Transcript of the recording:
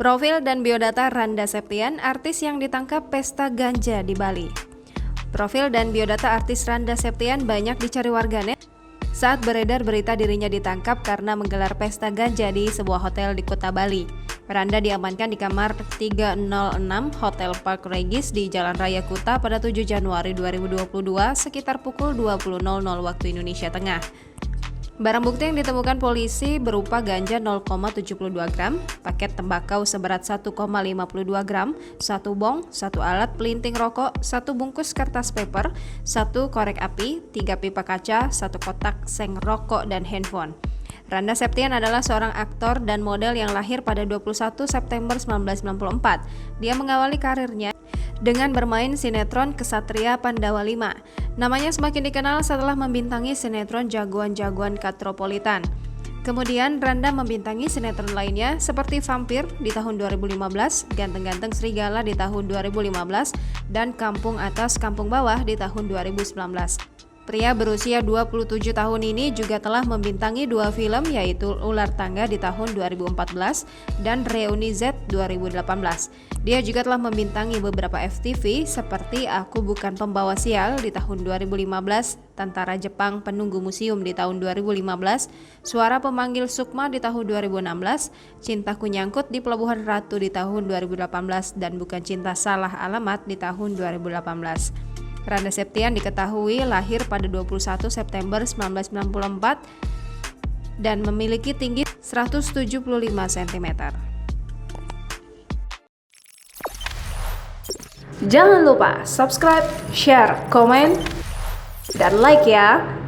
Profil dan biodata Randa Septian, artis yang ditangkap pesta ganja di Bali. Profil dan biodata artis Randa Septian banyak dicari warganet saat beredar berita dirinya ditangkap karena menggelar pesta ganja di sebuah hotel di Kuta Bali. Randa diamankan di kamar 306 Hotel Park Regis di Jalan Raya Kuta pada 7 Januari 2022 sekitar pukul 20.00 waktu Indonesia Tengah. Barang bukti yang ditemukan polisi berupa ganja 0,72 gram, paket tembakau seberat 1,52 gram, 1 bong, 1 alat pelinting rokok, 1 bungkus kertas paper, 1 korek api, 3 pipa kaca, 1 kotak seng rokok, dan handphone. Randa Septian adalah seorang aktor dan model yang lahir pada 21 September 1994. Dia mengawali karirnya dengan bermain sinetron Kesatria Pandawa 5. Namanya semakin dikenal setelah membintangi sinetron Jagoan-Jagoan Katropolitan. Kemudian Randa membintangi sinetron lainnya seperti Vampir di tahun 2015, Ganteng-Ganteng Serigala di tahun 2015, dan Kampung Atas Kampung Bawah di tahun 2019. Pria berusia 27 tahun ini juga telah membintangi 2 film yaitu Ular Tangga di tahun 2014 dan Reuni Z 2018. Dia juga telah membintangi beberapa FTV seperti Aku Bukan Pembawa Sial di tahun 2015, Tentara Jepang Penunggu Museum di tahun 2015, Suara Pemanggil Sukma di tahun 2016, Cintaku Nyangkut di Pelabuhan Ratu di tahun 2018, dan Bukan Cinta Salah Alamat di tahun 2018. Randa Septian diketahui lahir pada 21 September 1994 dan memiliki tinggi 175 cm. Jangan lupa subscribe, share, komen, dan like ya!